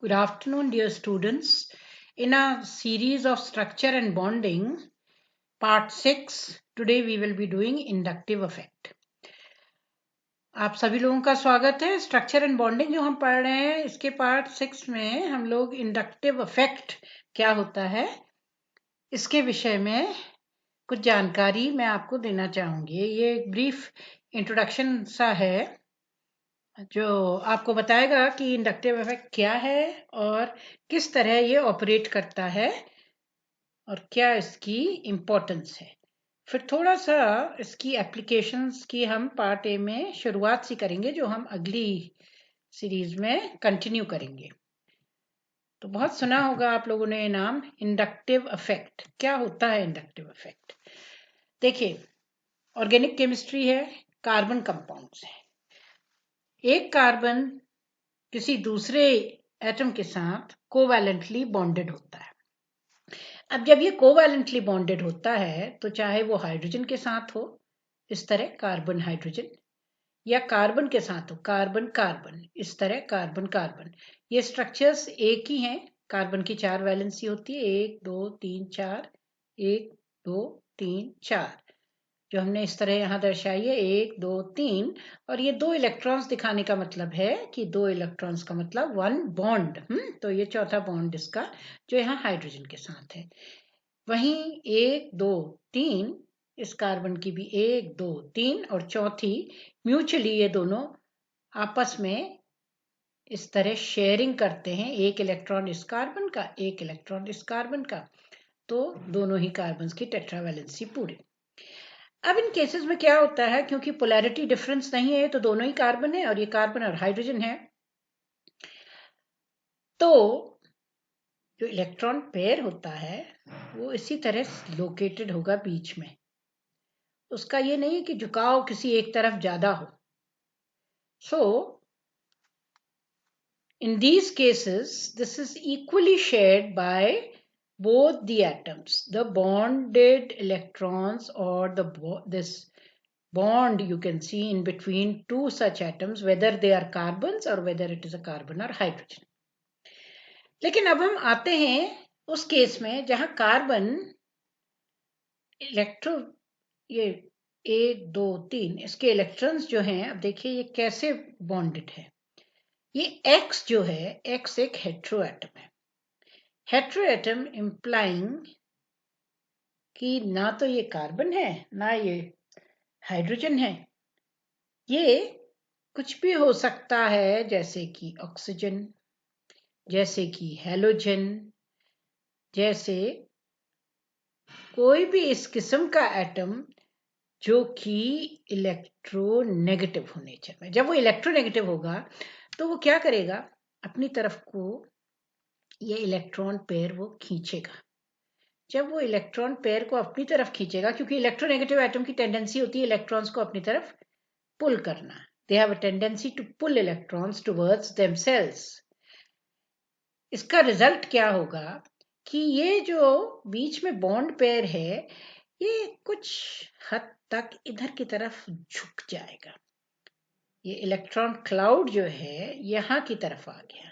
Good afternoon, dear students. In a series of structure and bonding, part 6, today we will be doing inductive effect. आप सभी लोगों का स्वागत है। Structure and bonding जो हम पढ़ रहे हैं, इसके पार्ट 6 में हम लोग इंडक्टिव इफेक्ट क्या होता है इसके विषय में कुछ जानकारी मैं आपको देना चाहूंगी। ये एक ब्रीफ इंट्रोडक्शन सा है जो आपको बताएगा कि इंडक्टिव इफेक्ट क्या है और किस तरह ये ऑपरेट करता है और क्या इसकी इम्पोर्टेंस है। फिर थोड़ा सा इसकी एप्लीकेशंस की हम पार्ट ए में शुरुआत सी करेंगे जो हम अगली सीरीज में कंटिन्यू करेंगे। तो बहुत सुना होगा आप लोगों ने ये नाम इंडक्टिव इफेक्ट। क्या होता है इंडक्टिव इफेक्ट? देखिए, ऑर्गेनिक केमिस्ट्री है, कार्बन कंपाउंड्स है। एक कार्बन किसी दूसरे एटम के साथ कोवैलेंटली बॉन्डेड होता है। अब जब ये कोवैलेंटली बॉन्डेड होता है तो चाहे वो हाइड्रोजन के साथ हो, इस तरह कार्बन हाइड्रोजन, या कार्बन के साथ हो, कार्बन कार्बन, इस तरह कार्बन कार्बन। ये स्ट्रक्चर्स एक ही हैं। कार्बन की 4 वैलेंसी होती है, 1 2 3 4, 1 2 3 4, जो हमने इस तरह यहाँ दर्शाई है, 1 2 3। और ये 2 इलेक्ट्रॉन्स दिखाने का मतलब है कि 2 इलेक्ट्रॉन्स का मतलब 1 बॉन्ड। तो ये चौथा बॉन्ड इसका जो यहाँ हाइड्रोजन के साथ है। वहीं 1 2 3 इस कार्बन की भी 1 2 3 और चौथी म्यूचुअली ये दोनों आपस में इस तरह शेयरिंग करते हैं, एक इलेक्ट्रॉन इस कार्बन का, एक इलेक्ट्रॉन इस कार्बन का, तो दोनों ही कार्बन की टेट्रावैलेंसी पूरी। अब इन केसेस में क्या होता है, क्योंकि पोलैरिटी डिफरेंस नहीं है तो दोनों ही कार्बन है और ये कार्बन और हाइड्रोजन है, तो जो इलेक्ट्रॉन पेयर होता है वो इसी तरह लोकेटेड होगा बीच में। उसका ये नहीं है कि झुकाव किसी एक तरफ ज्यादा हो। सो in these cases this is equally shared by both the atoms, the bonded electrons or this bond you can see in between two such atoms, whether they are carbons or whether it is a carbon or hydrogen. लेकिन अब हम आते हैं उस case में जहां carbon ये 1 2 3 इसके इलेक्ट्रॉन्स जो हैं, अब देखिए ये कैसे बॉन्डेड है। ये X जो है, X एक हेट्रो एटम है। हेट्रो एटम इंप्लाइंग कि ना तो ये कार्बन है ना ये हाइड्रोजन है, ये कुछ भी हो सकता है, जैसे कि ऑक्सीजन, जैसे कि हेलोजन, जैसे कोई भी इस किस्म का एटम जो कि इलेक्ट्रोनेगेटिव हो नेचर में। जब वो इलेक्ट्रोनेगेटिव होगा तो वो क्या करेगा, अपनी तरफ को ये इलेक्ट्रॉन पेयर वो खींचेगा। जब वो इलेक्ट्रॉन पेयर को अपनी तरफ खींचेगा, क्योंकि इलेक्ट्रोनेगेटिव एटम की टेंडेंसी होती है इलेक्ट्रॉन्स को अपनी तरफ पुल करना, they have a tendency to pull electrons towards themselves. इसका रिजल्ट क्या होगा कि ये जो बीच में बॉन्ड पेयर है ये कुछ हद तक इधर की तरफ झुक जाएगा। ये इलेक्ट्रॉन क्लाउड जो है यहां की तरफ आ गया।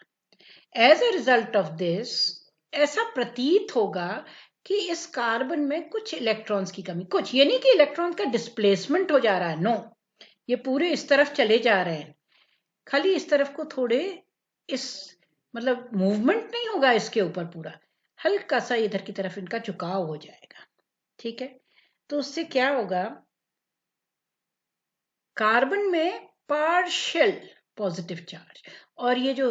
As a result of this ऐसा प्रतीत होगा कि इस कार्बन में कुछ इलेक्ट्रॉन्स की कमी, कुछ ये नहीं कि इलेक्ट्रॉन का डिस्प्लेसमेंट हो जा रहा है, नो, ये पूरे इस तरफ चले जा रहे हैं, खाली इस तरफ को थोड़े इस मतलब मूवमेंट नहीं होगा इसके ऊपर, पूरा हल्का सा इधर की तरफ इनका झुकाव हो जाएगा। ठीक है, तो उससे क्या होगा, कार्बन में पार्शियल पॉजिटिव चार्ज, और ये जो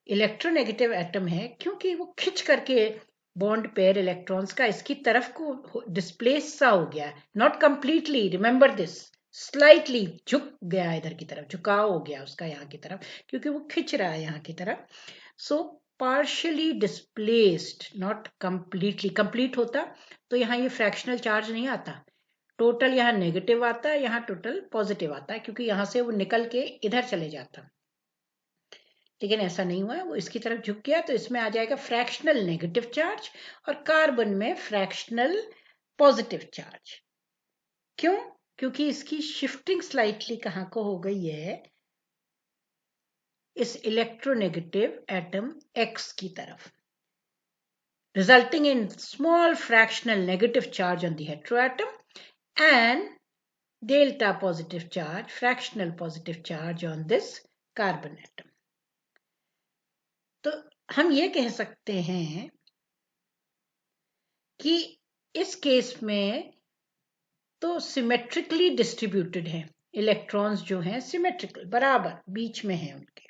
इलेक्ट्रोनेगेटिव एटम है क्योंकि वो खिंच करके बॉन्ड पेयर इलेक्ट्रॉन्स का इसकी तरफ को डिस्प्लेस सा हो गया, not completely, remember this, slightly झुक गया इधर की तरफ, झुकाव हो गया उसका यहाँ की तरफ, क्योंकि वो खिंच रहा है यहाँ की तरफ। So partially displaced, not completely. Complete होता तो यहाँ ये फ्रैक्शनल चार्ज नहीं आता, टोटल यहाँ नेगेटिव आता है, यहाँ टोटल पॉजिटिव आता है, क्योंकि यहाँ से वो निकल के इधर चले जाता। लेकिन ऐसा नहीं हुआ, वो इसकी तरफ झुक गया, तो इसमें आ जाएगा फ्रैक्शनल नेगेटिव चार्ज और कार्बन में फ्रैक्शनल पॉजिटिव चार्ज। क्यों? क्योंकि इसकी शिफ्टिंग स्लाइटली कहाँ को हो गई है, इस इलेक्ट्रोनेगेटिव एटम X की तरफ, resulting in small fractional negative charge on the heteroatom and delta positive charge, fractional positive charge on this carbon atom. तो हम ये कह सकते हैं कि इस केस में तो सिमेट्रिकली डिस्ट्रीब्यूटेड है, इलेक्ट्रॉन्स जो हैं सिमेट्रिकल, बराबर बीच में हैं उनके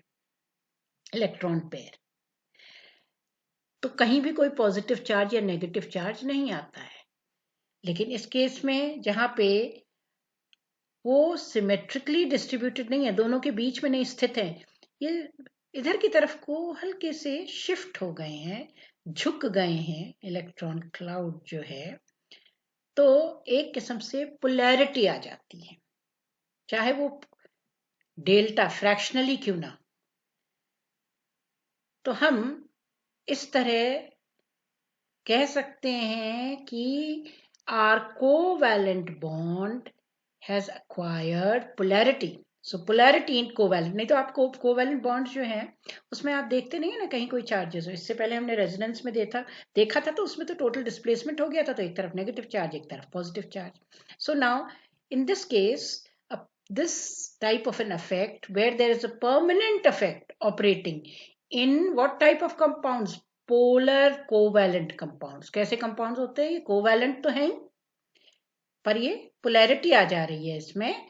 इलेक्ट्रॉन पेयर, तो कहीं भी कोई पॉजिटिव चार्ज या नेगेटिव चार्ज नहीं आता है। लेकिन इस केस में जहां पे वो सिमेट्रिकली डिस्ट्रीब्यूटेड नहीं है, दोनों के बीच में नहीं स्थित है, ये इधर की तरफ को हल्के से शिफ्ट हो गए हैं, झुक गए हैं इलेक्ट्रॉन क्लाउड जो है, तो एक किस्म से पोलैरिटी आ जाती है, चाहे वो डेल्टा फ्रैक्शनली क्यों ना। तो हम इस तरह कह सकते हैं कि our covalent bond has acquired polarity. So polarity in covalent, नहीं तो आपको covalent bonds जो हैं उसमें आप देखते नहीं है ना कहीं कोई चार्जेस हो। इससे पहले हमने रेजोनेंस में देखा था तो उसमें तो टोटल डिस्प्लेसमेंट हो गया था, तो एक तरफ नेगेटिव चार्ज एक तरफ positive charge. So now in this case this type of an effect where there is a permanent effect operating in what type of compounds? Polar covalent compounds. कैसे compounds होते हैं? ये कोवैलेंट तो है पर ये पोलैरिटी आ जा रही है इसमें।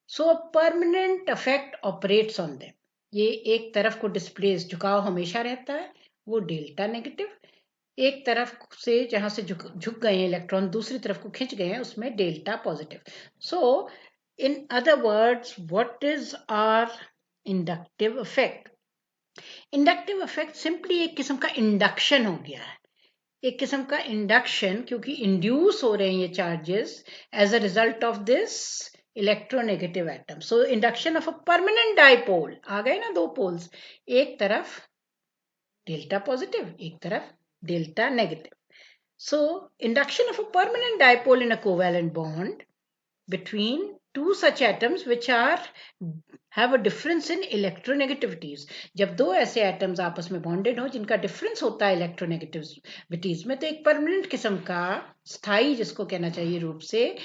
सो permanent effect operates on them, ये एक तरफ को डिस्प्लेस, झुकाव हमेशा रहता है, वो डेल्टा नेगेटिव, एक तरफ से जहां से झुक गए हैं इलेक्ट्रॉन दूसरी तरफ को खिंच गए हैं उसमें delta positive. So in other words what is our inductive effect? Inductive effect simply एक किस्म का इंडक्शन हो गया है, एक किस्म का इंडक्शन, क्योंकि इंड्यूस हो रहे हैं ये charges as a result of this electronegative atom. So induction of a permanent dipole, आ गए ना दो पोल्स, एक तरफ डेल्टा पॉजिटिव एक तरफ delta negative. So induction of a permanent dipole in a covalent bond between two such atoms which are have a difference in electronegativities। जब दो ऐसे एटम्स आपस में बॉन्डेड हो जिनका डिफरेंस होता है इलेक्ट्रोनेगेटिविटीज में, तो एक परमानेंट किस्म का स्थायी, जिसको कहना चाहिए रूप से,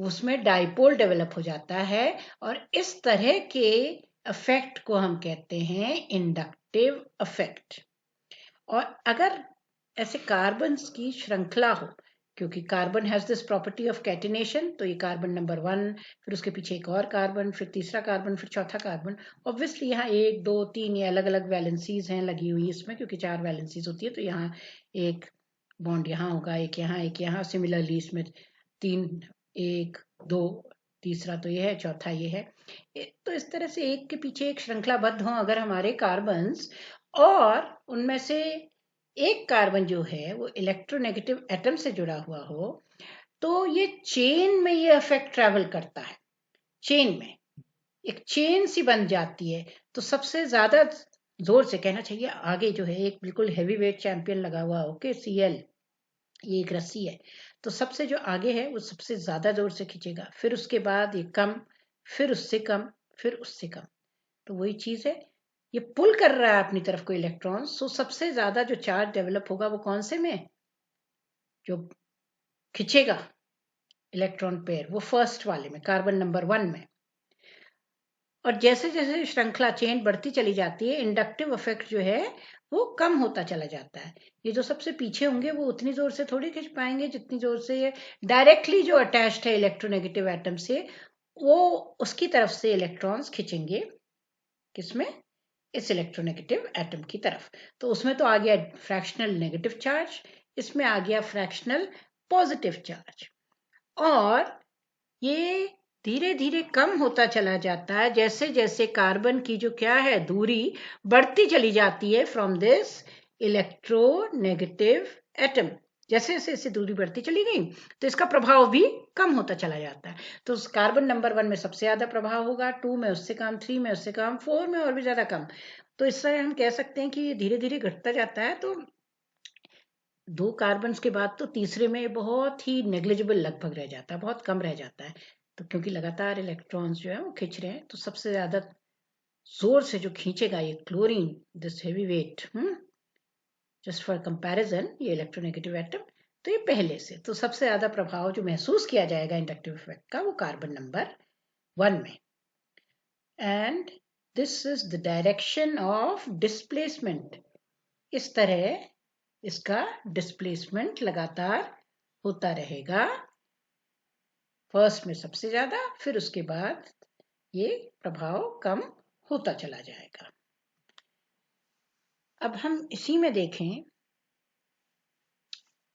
उसमें डाइपोल डेवलप हो जाता है, और इस तरह के इफेक्ट को हम कहते हैं इंडक्टिव इफेक्ट। और अगर ऐसे कार्बन्स की श्रृंखला हो, क्योंकि carbon has this property of catenation, तो ये कार्बन नंबर 1, फिर उसके पीछे एक और कार्बन, फिर तीसरा कार्बन, फिर चौथा कार्बन। ऑब्वियसली यहाँ 1 2 3 ये अलग अलग वैलेंसीज हैं लगी हुई इसमें, क्योंकि 4 वैलेंसीज होती है, तो यहाँ एक बॉन्ड यहाँ होगा, एक यहाँ एक यहाँ, सिमिलरली इसमें 3 1 2 तीसरा तो ये है, चौथा ये है। तो इस तरह से एक के पीछे एक श्रृंखलाबद्ध हो अगर हमारे कार्बन्स, और उनमें से एक कार्बन जो है वो इलेक्ट्रोनेगेटिव एटम से जुड़ा हुआ हो, तो ये चेन में ये इफेक्ट ट्रेवल करता है, चेन में एक चेन सी बन जाती है। तो सबसे ज्यादा जोर से कहना चाहिए आगे जो है एक बिल्कुल हैवी वेट चैंपियन लगा हुआ ओके Cl, ये एक रस्सी है, तो सबसे जो आगे है वो सबसे ज्यादा जोर से खींचेगा, फिर उसके बाद ये कम, फिर उससे कम, फिर उससे कम। तो वही चीज है, ये पुल कर रहा है अपनी तरफ को इलेक्ट्रॉन। सो सबसे ज्यादा जो चार्ज डेवलप होगा वो कौन से में, जो खिंचेगा इलेक्ट्रॉन पेयर, वो फर्स्ट वाले में, कार्बन नंबर 1 में। और जैसे जैसे श्रृंखला चेन बढ़ती चली जाती है, इंडक्टिव इफेक्ट जो है वो कम होता चला जाता है। ये जो सबसे पीछे होंगे वो उतनी जोर से थोड़ी खींच पाएंगे जितनी जोर से ये डायरेक्टली जो अटैच्ड है इलेक्ट्रोनेगेटिव एटम से, वो उसकी तरफ से इलेक्ट्रॉन्स खींचेंगे, किसमें, इस इलेक्ट्रोनेगेटिव एटम की तरफ। तो उसमें तो आ गया फ्रैक्शनल नेगेटिव चार्ज, इसमें आ गया फ्रैक्शनल पॉजिटिव चार्ज, और ये धीरे धीरे कम होता चला जाता है जैसे जैसे कार्बन की जो क्या है दूरी बढ़ती चली जाती है फ्रॉम दिस इलेक्ट्रोनेगेटिव एटम। जैसे जैसे इससे दूरी बढ़ती चली गई तो इसका प्रभाव भी कम होता चला जाता है। तो कार्बन नंबर 1 में सबसे ज्यादा प्रभाव होगा, 2 में उससे कम, 3 में उससे कम, 4 में और भी ज्यादा कम। तो इससे हम कह सकते हैं कि ये धीरे धीरे घटता जाता है। तो 2 कार्बन के बाद तो तीसरे में बहुत ही नेग्लिजिबल लगभग रह जाता है, बहुत कम रह जाता है। तो क्योंकि लगातार इलेक्ट्रॉन्स जो है वो खिंच रहे हैं, तो सबसे ज्यादा जोर से जो खींचेगा ये chlorine, this heavy weight, just for comparison, ये इलेक्ट्रोनेगेटिव एटम, तो ये पहले से, तो सबसे ज्यादा प्रभाव जो महसूस किया जाएगा इंडक्टिव इफेक्ट का वो कार्बन नंबर 1 में। And this is the direction of displacement, इस तरह इसका डिस्प्लेसमेंट लगातार होता रहेगा, फर्स्ट में सबसे ज्यादा, फिर उसके बाद ये प्रभाव कम होता चला जाएगा। अब हम इसी में देखें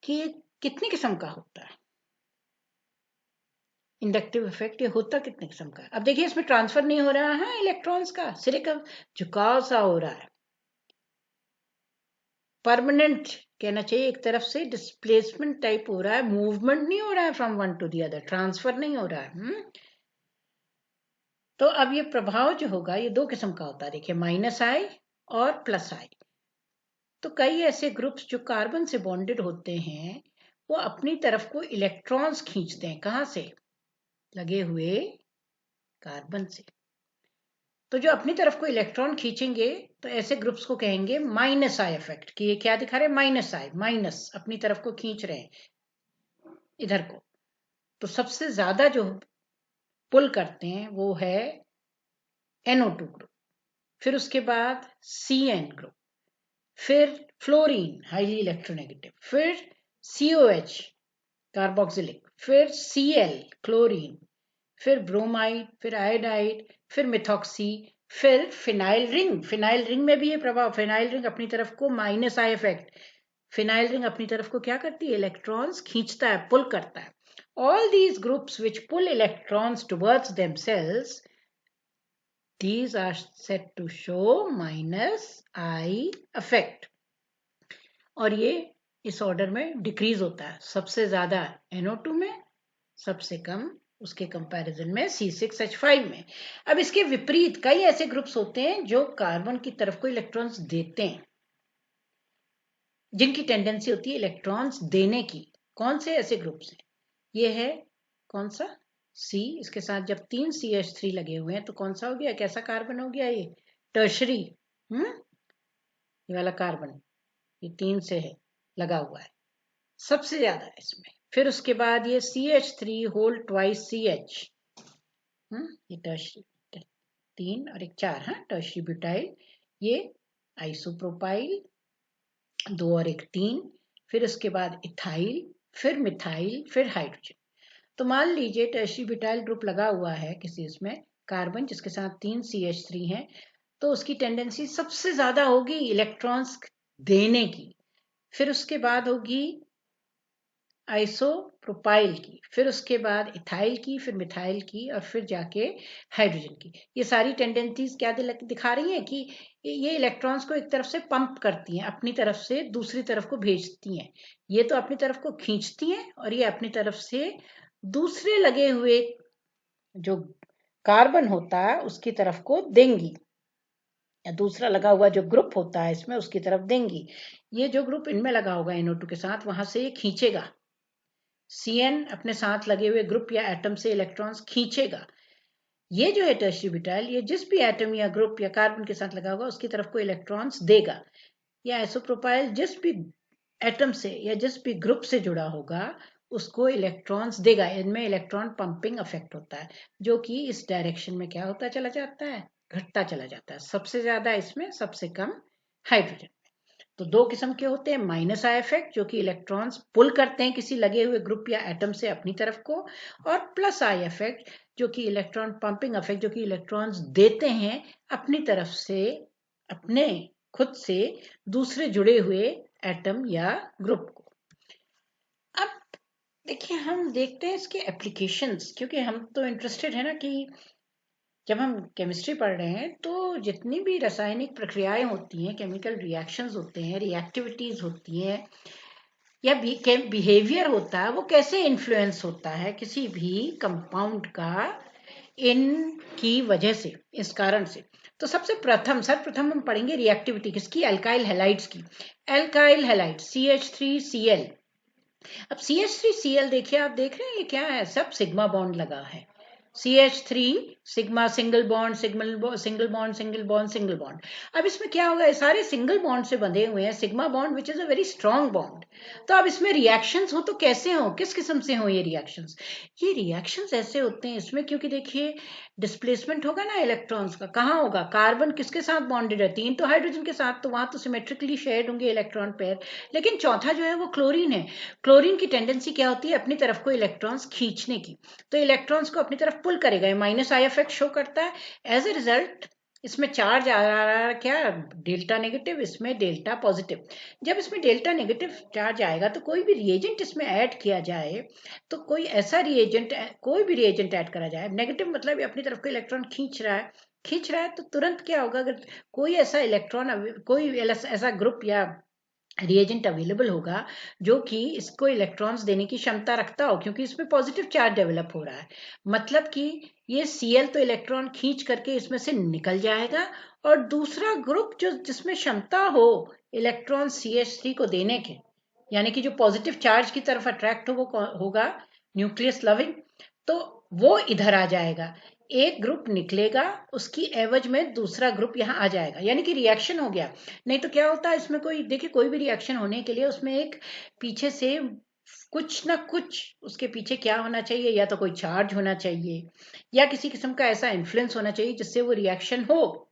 कि ये कितनी किस्म का होता है इंडक्टिव इफेक्ट, ये होता कितने किस्म का है। अब देखिए इसमें ट्रांसफर नहीं हो रहा है इलेक्ट्रॉन्स का, सिर्फ झुकाव सा हो रहा है, परमानेंट कहना चाहिए एक तरफ से, डिस्प्लेसमेंट टाइप हो रहा है, मूवमेंट नहीं हो रहा है from one to the other, transfer नहीं हो रहा है। तो अब ये प्रभाव जो होगा ये दो किस्म का होता है, देखिए माइनस आई और प्लस आई। तो कई ऐसे ग्रुप्स जो कार्बन से बॉन्डेड होते हैं वो अपनी तरफ को इलेक्ट्रॉन्स खींचते हैं, कहां से, लगे हुए कार्बन से। तो जो अपनी तरफ को इलेक्ट्रॉन खींचेंगे तो ऐसे ग्रुप्स को कहेंगे माइनस आई इफेक्ट, कि ये क्या दिखा रहे हैं, माइनस आई, माइनस अपनी तरफ को खींच रहे हैं इधर को। तो सबसे ज्यादा जो पुल करते हैं वो है NO2 ग्रुप, फिर उसके बाद CN ग्रुप, फिर फ्लोरीन हाईली इलेक्ट्रोनेगेटिव, फिर COH कार्बोक्सिलिक, फिर Cl क्लोरीन, फिर ब्रोमाइड, फिर आयोडाइड, फिर मिथॉक्सी, फिर फिनाइल रिंग। फिनाइल रिंग में भी ये प्रभाव, फिनाइल रिंग अपनी तरफ को minus I effect, phenyl ring अपनी तरफ को क्या करती है, इलेक्ट्रॉन्स खींचता है, पुल करता है। All these groups which pull electrons towards themselves, these are said to show minus I effect। और ये इस ऑर्डर में डिक्रीज होता है, सबसे ज्यादा NO2 में, सबसे कम उसके कंपैरिजन में C6H5 में। अब इसके विपरीत कई ऐसे ग्रुप्स होते हैं जो कार्बन की तरफ को इलेक्ट्रॉन्स देते हैं, जिनकी टेंडेंसी होती है इलेक्ट्रॉन्स देने की। कौन से ऐसे ग्रुप्स हैं, ये है कौन सा, C, इसके साथ जब 3 CH3 लगे हुए हैं तो कौन सा हो गया, कैसा कार्बन हो गया, ये टर्शरी, ये वाला कार्बन, ये 3 से है लगा हुआ है सबसे ज्यादा इसमें। फिर उसके बाद ये CH3 होल ट्वाइस CH, ये टर्शरी 3 और एक 4, टर्शरी ब्यूटाइल, ये आइसोप्रोपाइल 2 और एक 3, फिर उसके बाद इथाइल, फिर मिथाइल, फिर हाइड्रोजन। तो मान लीजिए टर्शरी ब्यूटाइल ग्रुप लगा हुआ है किसी इसमें कार्बन जिसके साथ 3 CH3 हैं, तो उसकी टेंडेंसी सबसे ज्यादा होगी इलेक्ट्रॉन्स देने की, फिर उसके बाद होगी आइसोप्रोपाइल की, फिर उसके बाद इथाइल की, फिर मिथाइल की, और फिर जाके हाइड्रोजन की। ये सारी टेंडेंसीज क्या दिखा रही हैं कि ये इलेक्ट्रॉन्स को एक तरफ से पंप करती हैं, अपनी तरफ से दूसरी तरफ को भेजती हैं। ये तो अपनी तरफ को खींचती हैं और ये अपनी तरफ से दूसरे लगे हुए जो कार्बन होता है उसकी तरफ को देंगी, या दूसरा लगा हुआ जो ग्रुप होता है इसमें उसकी तरफ देंगी। ये जो ग्रुप इनमें लगा होगा NO2 के साथ, वहां से ये खींचेगा, CN अपने साथ लगे हुए ग्रुप या एटम से इलेक्ट्रॉन्स खींचेगा। ये जो है टर्शरी ब्यूटाइल, ये जिस भी एटम या ग्रुप या कार्बन के साथ लगा होगा उसकी तरफ को इलेक्ट्रॉन्स देगा। या आइसोप्रोपाइल जिस भी एटम से या जिस भी ग्रुप से जुड़ा होगा उसको इलेक्ट्रॉन्स देगा। इनमें इलेक्ट्रॉन पंपिंग इफेक्ट होता है, जो कि इस डायरेक्शन में क्या होता चला जाता है, घटता चला जाता है, सबसे ज्यादा इसमें, सबसे कम हाइड्रोजन। तो दो किस्म के होते हैं, माइनस आई इफेक्ट जो कि इलेक्ट्रॉन्स पुल करते हैं किसी लगे हुए ग्रुप या एटम से अपनी तरफ को, और प्लस आई इफेक्ट जो कि इलेक्ट्रॉन पंपिंग इफेक्ट, जो कि इलेक्ट्रॉन्स देते हैं अपनी तरफ से, अपने खुद से दूसरे जुड़े हुए एटम या ग्रुप को। अब देखिए हम देखते हैं इसके एप्लीकेशंस, क्योंकि हम तो इंटरेस्टेड है ना कि जब हम केमिस्ट्री पढ़ रहे हैं तो जितनी भी रासायनिक प्रक्रियाएं होती हैं, केमिकल रिएक्शंस होते हैं, रिएक्टिविटीज होती हैं, या बिहेवियर होता है, वो कैसे इन्फ्लुएंस होता है किसी भी कंपाउंड का इनकी वजह से, इस कारण से। तो सबसे सर्वप्रथम हम पढ़ेंगे रिएक्टिविटी किसकी, एल्काइल हैलाइड्स की। Alkyl halide CH3Cl। अब CH3Cl देखिए, आप देख रहे हैं ये क्या है, सब सिग्मा बॉन्ड लगा है, CH3 sigma single bond single bond single bond single bond single bond. अब इसमें क्या होगा, ये सारे सिंगल बॉन्ड से बंधे हुए हैं, sigma bond which is a very strong bond. तो अब इसमें रिएक्शंस हो तो कैसे हो, किस किस्म से हो ये रिएक्शंस? ये रिएक्शंस ऐसे होते हैं इसमें, क्योंकि देखिए डिस्प्लेसमेंट होगा ना इलेक्ट्रॉन्स का, कहाँ होगा? कार्बन किसके साथ बॉन्डेड है? 3 तो हाइड्रोजन के साथ, तो वहां तो सिमेट्रिकली शेयर्ड होंगे इलेक्ट्रॉन पेयर। लेकिन चौथा जो है वो क्लोरीन है। क्लोरीन की टेंडेंसी क्या होती है? अपनी तरफ को इलेक्ट्रॉन्स खींचने की। तो इलेक्ट्रॉन्स को अपनी तरफ पुल करेगा, माइनस आई इफेक्ट शो करता है। एज ए रिजल्ट इसमें चार्ज आ रहा है क्या? डेल्टा नेगेटिव, इसमें डेल्टा पॉजिटिव। जब इसमें डेल्टा नेगेटिव चार्ज आएगा तो कोई भी रिएजेंट इसमें ऐड किया जाए, तो कोई भी रिएजेंट ऐड करा जाए, नेगेटिव मतलब अपनी तरफ को इलेक्ट्रॉन खींच रहा है, तो तुरंत क्या होगा? अगर कोई ऐसा इलेक्ट्रॉन, कोई ऐसा ग्रुप या रिएजेंट अवेलेबल होगा जो कि इसको इलेक्ट्रॉन्स देने की क्षमता रखता हो, क्योंकि इसमें पॉजिटिव चार्ज डेवलप हो रहा है, मतलब कि ये Cl तो इलेक्ट्रॉन खींच करके इसमें से निकल जाएगा, और दूसरा ग्रुप जो जिसमें क्षमता हो इलेक्ट्रॉन CH3 को देने के, यानी कि जो पॉजिटिव चार्ज की तरफ अट्रैक्ट हो, वो होगा न्यूक्लियस लविंग, तो वो इधर आ जाएगा। एक ग्रुप निकलेगा, उसकी एवज में दूसरा ग्रुप यहाँ आ जाएगा, यानी कि रिएक्शन हो गया। नहीं तो क्या होता है इसमें, कोई देखिए कोई भी रिएक्शन होने के लिए उसमें एक पीछे से कुछ ना कुछ उसके पीछे क्या होना चाहिए, या तो कोई चार्ज होना चाहिए या किसी किस्म का ऐसा इन्फ्लुएंस होना चाहिए जिससे वो रिएक्शन हो।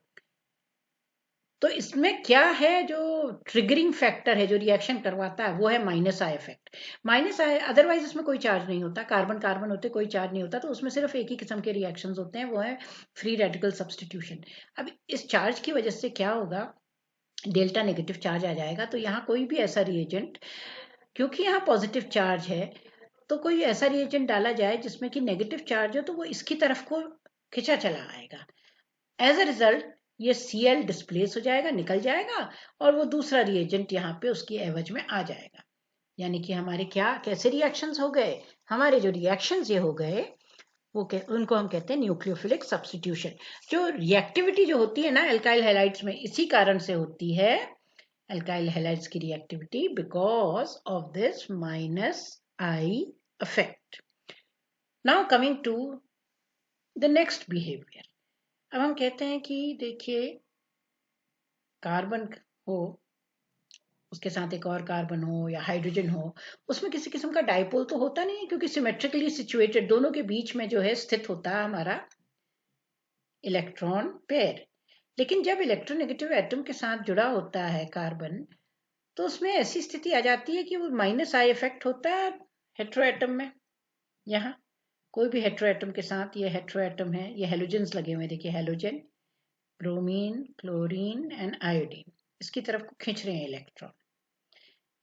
तो इसमें क्या है, जो ट्रिगरिंग फैक्टर है जो रिएक्शन करवाता है, वो है minus I effect. Minus I, otherwise इसमें कोई चार्ज नहीं होता, कार्बन कार्बन होते कोई चार्ज नहीं होता, तो उसमें सिर्फ एक ही किस्म के रिएक्शंस होते हैं, वो है फ्री रेडिकल सब्सटीट्यूशन। अब इस चार्ज की वजह से क्या होगा, डेल्टा नेगेटिव चार्ज आ जाएगा, तो यहाँ कोई भी ऐसा रिएजेंट, क्योंकि यहाँ पॉजिटिव चार्ज है, तो कोई ऐसा रिएजेंट डाला जाए जिसमें कि नेगेटिव चार्ज हो, तो वो इसकी तरफ को खिंचा चला आएगा। एज अ रिजल्ट ये Cl डिस्प्लेस हो जाएगा, निकल जाएगा, और वो दूसरा रिएजेंट यहाँ पे उसकी एवज में आ जाएगा। यानी कि हमारे क्या कैसे रिएक्शंस हो गए, हमारे जो रिएक्शंस ये हो गए उनको हम कहते हैं न्यूक्लियोफिलिक सब्स्टिट्यूशन। जो रिएक्टिविटी जो होती है ना एल्काइल हैलाइड्स में, इसी कारण से होती है alkyl halides की reactivity, because of this minus I effect. Now coming to the next behavior. अब हम कहते हैं कि देखिए कार्बन हो, उसके साथ एक और कार्बन हो या हाइड्रोजन हो, उसमें किसी किस्म का डाइपोल तो होता नहीं है, क्योंकि सिमेट्रिकली सिचुएटेड दोनों के बीच में जो है स्थित होता है हमारा इलेक्ट्रॉन पेयर। लेकिन जब इलेक्ट्रोनेगेटिव एटम के साथ जुड़ा होता है कार्बन, तो उसमें ऐसी स्थिति आ जाती है कि वो माइनस आई इफेक्ट होता है हेट्रो एटम में। यहाँ कोई भी हेट्रो एटम के साथ, ये हेट्रो एटम है, ये हेलोजेंस लगे हुए हैं, देखिए halogen, bromine, chlorine and iodine, इसकी तरफ को खींच रहे हैं इलेक्ट्रॉन।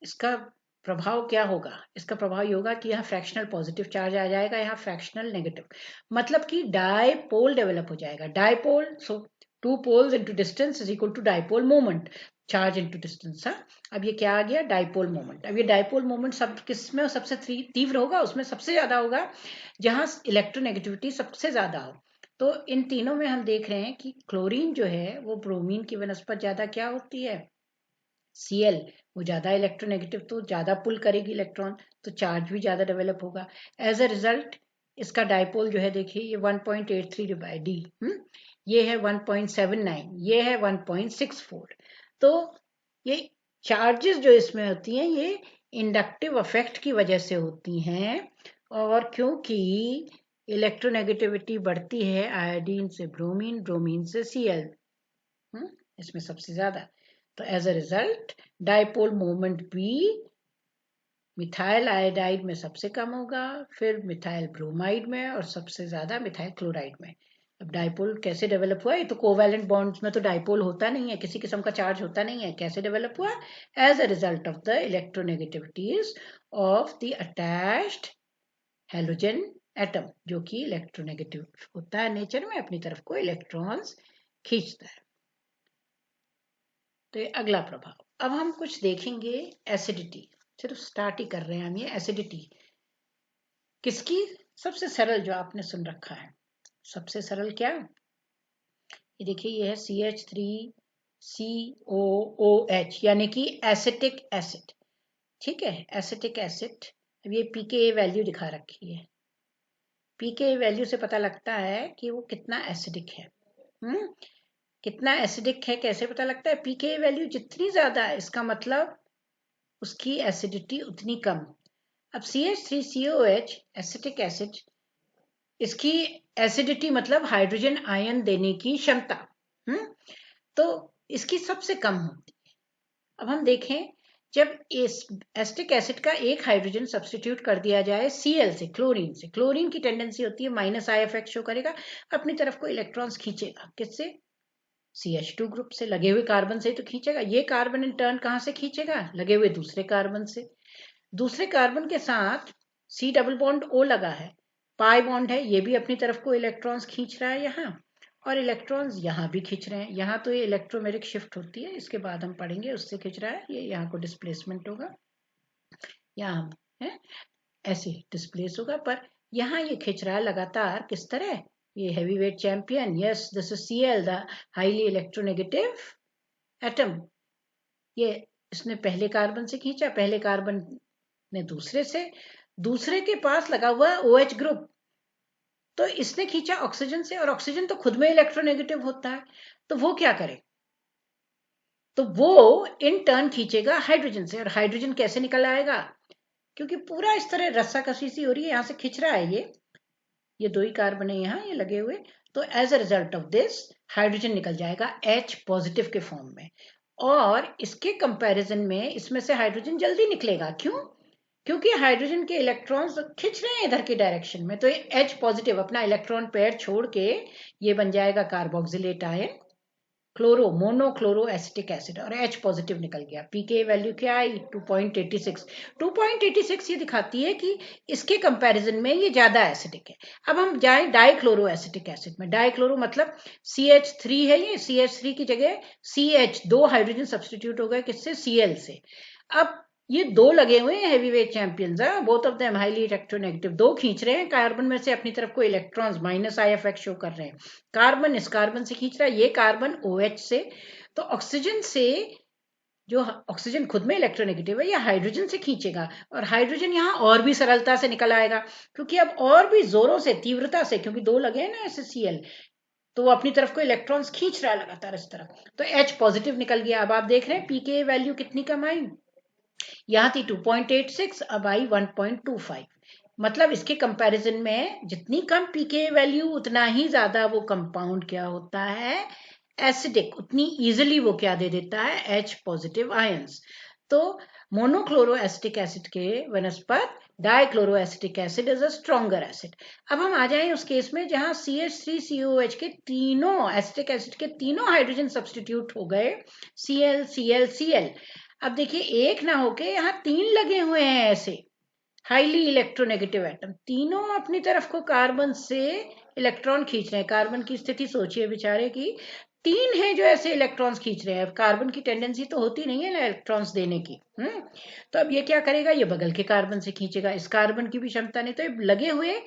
इसका प्रभाव क्या होगा? इसका प्रभाव ये होगा कि यहाँ फ्रैक्शनल पॉजिटिव चार्ज आ जाएगा, यहाँ फ्रैक्शनल नेगेटिव, मतलब कि डायपोल डेवलप हो जाएगा। Dipole, so two poles into distance is equal to dipole moment, charge into distance. अब ये क्या आ गया? Dipole moment. अब ये डायपोल मोमेंट सब किसमें सबसे तीव्र होगा? उसमें सबसे ज्यादा होगा जहां इलेक्ट्रोनेगेटिविटी सबसे ज्यादा हो। तो इन तीनों में हम देख रहे हैं कि क्लोरीन जो है वो ब्रोमीन की वनस्पत ज्यादा क्या होती है, Cl, वो ज्यादा इलेक्ट्रोनेगेटिव, तो ज्यादा पुल करेगी इलेक्ट्रॉन, तो चार्ज भी ज्यादा डेवलप होगा। एज अ रिजल्ट इसका डायपोल जो है देखिए ये 1.83 डिवाइड डी, ये है 1.79, ये है 1.64। तो ये चार्जेस जो इसमें होती हैं ये इंडक्टिव इफेक्ट की वजह से होती हैं, और क्योंकि इलेक्ट्रोनेगेटिविटी बढ़ती है आयोडीन से ब्रोमीन, ब्रोमीन से Cl, इसमें सबसे ज्यादा, तो as a result dipole moment भी मिथाइल आयोडाइड में सबसे कम होगा, फिर मिथाइल ब्रोमाइड में, और सबसे ज्यादा मिथाइल क्लोराइड में। अब डायपोल कैसे डेवलप हुआ? ये तो कोवैलेंट बॉन्ड्स में तो डायपोल होता नहीं है, किसी किस्म का चार्ज होता नहीं है। कैसे डेवलप हुआ? As a result of the electronegativities of the attached halogen atom, जो कि इलेक्ट्रोनेगेटिव होता है नेचर में, अपनी तरफ को इलेक्ट्रॉन्स खींचता है। तो ये अगला प्रभाव। अब हम कुछ देखेंगे एसिडिटी, सिर्फ स्टार्ट ही कर रहे हैं हम ये एसिडिटी किसकी। सबसे सरल जो आपने सुन रखा है, सबसे सरल क्या, ये देखिए ये है CH3COOH, यानी कि एसिटिक एसिड। ठीक है, एसिटिक एसिड। अब ये pKa वैल्यू दिखा रखी है, पीके वैल्यू से पता लगता है कि वो कितना एसिडिक है। कितना एसिडिक है कैसे पता लगता है? पीके वैल्यू जितनी ज्यादा है इसका मतलब उसकी एसिडिटी उतनी कम। अब CH3COH एसिटिक एसिड, इसकी एसिडिटी मतलब हाइड्रोजन आयन देने की क्षमता तो इसकी सबसे कम होती है। अब हम देखें, जब इस एसिटिक एसिड का एक हाइड्रोजन सब्स्टिट्यूट कर दिया जाए Cl से, क्लोरीन से, क्लोरीन की टेंडेंसी होती है -I शो करेगा, अपनी तरफ को इलेक्ट्रॉन्स खींचेगा। किससे? CH2 ग्रुप से, लगे हुए कार्बन से तो खींचेगा। ये कार्बन इन टर्न कहां से खींचेगा? लगे हुए दूसरे कार्बन से। दूसरे कार्बन के साथ C डबल बॉन्ड O लगा है, पाई बॉन्ड है, ये भी अपनी तरफ को इलेक्ट्रॉन्स खींच रहा है यहाँ, और इलेक्ट्रॉन्स यहाँ भी खींच रहे हैं। यहाँ तो ये इलेक्ट्रोमेरिक शिफ्ट होती है, इसके बाद हम पढ़ेंगे, उससे खींच रहा है, ये यहाँ को डिस्प्लेसमेंट होगा, यहाँ है ऐसे डिस्प्लेस होगा, पर यहाँ ये खींच रहा है लगातार। किस तरह? ये heavy weight champion, yes this is Cl, the highly electronegative atom. ये इसने पहले कार्बन से खींचा, पहले कार्बन ने दूसरे से, दूसरे के पास लगा हुआ है OH ग्रुप, तो इसने खींचा ऑक्सीजन से, और ऑक्सीजन तो खुद में इलेक्ट्रोनेगेटिव होता है, तो वो क्या करे? तो वो इन टर्न खींचेगा हाइड्रोजन से, और हाइड्रोजन कैसे निकल आएगा? क्योंकि पूरा इस तरह रस्साकसी सी हो रही है, यहां से खींच रहा है ये दो ही कार्बन है यहाँ ये लगे हुए, तो as a result of this hydrogen निकल जाएगा H पॉजिटिव के फॉर्म में। और इसके कंपैरिजन में इसमें से हाइड्रोजन जल्दी निकलेगा। क्यों? क्योंकि हाइड्रोजन के इलेक्ट्रॉन्स खिंच रहे हैं इधर की डायरेक्शन में, तो ये H पॉजिटिव अपना इलेक्ट्रॉन पेयर छोड़ के ये बन जाएगा carboxylate ion, chloro monochloro acetic acid, और H पॉजिटिव निकल गया। पीके वैल्यू क्या आई? 2.86। 2.86 ये दिखाती है कि इसके कंपैरिजन में ये ज्यादा एसिडिक है। अब हम जाए डाइक्लोरो एसिटिक एसिड में। डाइक्लोरो मतलब CH3 है, ये CH3 की जगह CH, दो हाइड्रोजन सब्सटीट्यूट हो गए किससे? Cl से। अब ये दो लगे हुए हैं heavy weight champions, both of them highly electronegative, दो खींच रहे हैं कार्बन में से अपनी तरफ को इलेक्ट्रॉन्स, -I शो कर रहे हैं। कार्बन इस कार्बन से खींच रहा है, ये कार्बन OH से, तो ऑक्सीजन से, जो ऑक्सीजन खुद में इलेक्ट्रोनेगेटिव है, या हाइड्रोजन से खींचेगा, और हाइड्रोजन यहाँ और भी सरलता से निकल आएगा, क्योंकि अब और भी जोरों से, तीव्रता से, क्योंकि दो लगे हैं ना ऐसे Cl, तो वो अपनी तरफ को इलेक्ट्रॉन्स खींच रहा है लगातार इस तरफ, तो H पॉजिटिव निकल गया। अब आप देख रहे हैं पीके वैल्यू कितनी कम आई, यहाँ थी 2.86, अब आई 1.25। मतलब इसके कंपैरिजन में जितनी कम पीके वैल्यू उतना ही ज्यादा वो कंपाउंड क्या होता है? एसिडिक। उतनी इजिली वो क्या दे देता है? H positive ions. तो मोनोक्लोरो एसिटिक एसिड के वनस्पत dichloro acetic acid is a stronger acid. अब हम आ जाएं उस केस में जहां CH3COH के तीनों एसिटिक एसिड के तीनों हाइड्रोजन सब्स्टिट्यूट हो गए Cl Cl Cl। अब देखिए एक ना होके यहाँ तीन लगे हुए हैं ऐसे हाईली इलेक्ट्रोनेगेटिव एटम, तीनों अपनी तरफ को कार्बन से इलेक्ट्रॉन खींच रहे हैं। कार्बन की स्थिति सोचिए बेचारे की, तीन है जो ऐसे इलेक्ट्रॉन्स खींच रहे हैं। कार्बन की टेंडेंसी तो होती नहीं है इलेक्ट्रॉन्स देने की। तो अब ये क्या करेगा? ये बगल के कार्बन से खींचेगा, इस कार्बन की भी क्षमता नहीं, तो ये लगे हुए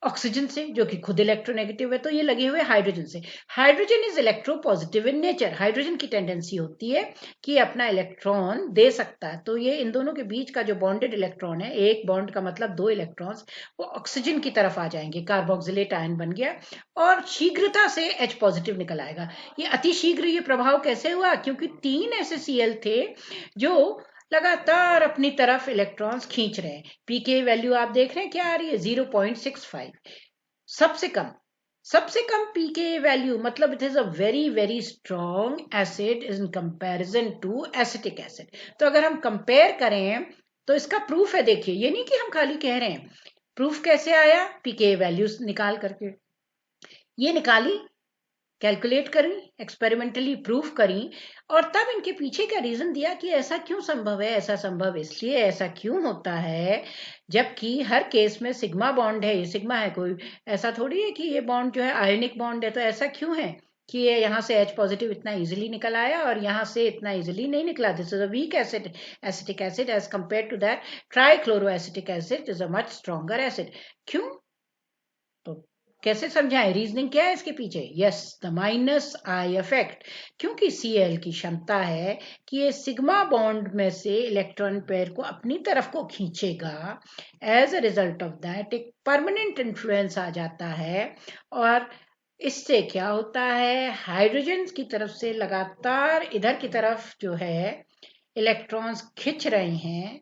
ऑक्सीजन से जो कि खुद इलेक्ट्रोनेगेटिव है, तो ये लगे हुए हाइड्रोजन से। Hydrogen is electropositive in nature, hydrogen की टेंडेंसी होती है कि अपना इलेक्ट्रॉन दे सकता है, तो ये इन दोनों के बीच का जो बॉन्डेड इलेक्ट्रॉन है, एक बॉन्ड का मतलब दो इलेक्ट्रॉन्स, वो ऑक्सीजन की तरफ आ जाएंगे, कार्बोक्सिलेट आयन बन गया, और शीघ्रता से H पॉजिटिव निकल आएगा। ये अति शीघ्र ये प्रभाव कैसे हुआ? क्योंकि तीन ऐसे Cl थे जो लगातार अपनी तरफ इलेक्ट्रॉन्स खींच रहे हैं। पीके वैल्यू आप देख रहे हैं क्या आ रही है? 0.65, सबसे कम। सबसे कम पीके वैल्यू मतलब it is a very very strong acid in comparison to acetic acid. तो अगर हम कंपेयर करें तो इसका प्रूफ है, देखिए, ये नहीं कि हम खाली कह रहे हैं। प्रूफ कैसे आया? पीके वैल्यूज निकाल करके, ये निकाली, कैलकुलेट करी, एक्सपेरिमेंटली प्रूफ करी, और तब इनके पीछे का रीजन दिया कि ऐसा क्यों संभव है। ऐसा संभव इसलिए, ऐसा क्यों होता है, जबकि हर केस में सिग्मा बॉन्ड है, ये सिग्मा है, कोई ऐसा थोड़ी है कि ये बॉन्ड जो है आयोनिक बॉन्ड है। तो ऐसा क्यों है कि ये यहाँ से H पॉजिटिव इतना इजिली निकल आया और यहाँ से इतना इजिली नहीं निकला? This is a weak acid, acetic acid, as compare to that trichloro acetic acid is a much stronger acid. क्यों? तो कैसे समझाएं, रीजनिंग क्या है इसके पीछे? Yes, the minus I effect, क्योंकि Cl की क्षमता है कि ये सिग्मा बॉन्ड में से इलेक्ट्रॉन पेयर को अपनी तरफ को खींचेगा। As a result of that एक परमानेंट इन्फ्लुएंस आ जाता है, और इससे क्या होता है, हाइड्रोजन की तरफ से लगातार इधर की तरफ जो है इलेक्ट्रॉन्स खिंच रहे हैं,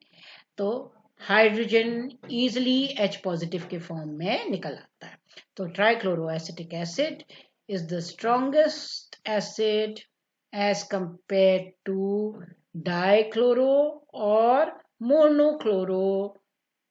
तो हाइड्रोजन इजिली H पॉजिटिव के फॉर्म में निकल आता है। तो trichloroacetic acid is the strongest acid as compare to dichloro और monochloro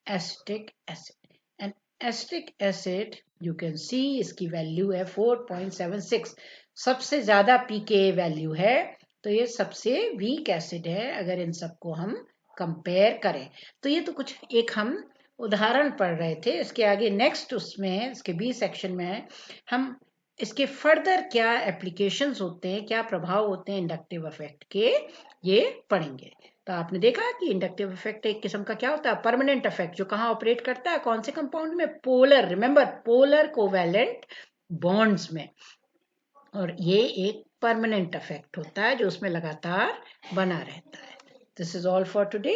acetic acid. And acetic acid you can see इसकी वैल्यू है 4.76, सबसे ज्यादा पीके वैल्यू है, तो ये सबसे वीक एसिड है अगर इन सबको हम कंपेयर करें। तो ये तो कुछ एक हम उदाहरण पढ़ रहे थे। इसके आगे नेक्स्ट उसमें इसके बी सेक्शन में हम इसके फर्दर क्या एप्लीकेशंस होते हैं, क्या प्रभाव होते हैं इंडक्टिव इफेक्ट के, ये पढ़ेंगे। तो आपने देखा कि इंडक्टिव इफेक्ट एक किस्म का क्या होता है, परमानेंट इफेक्ट, जो कहाँ ऑपरेट करता है, कौन से कंपाउंड में, polar, remember polar covalent bonds में, और ये एक परमानेंट इफेक्ट होता है जो उसमें लगातार बना रहता है। This is all for today.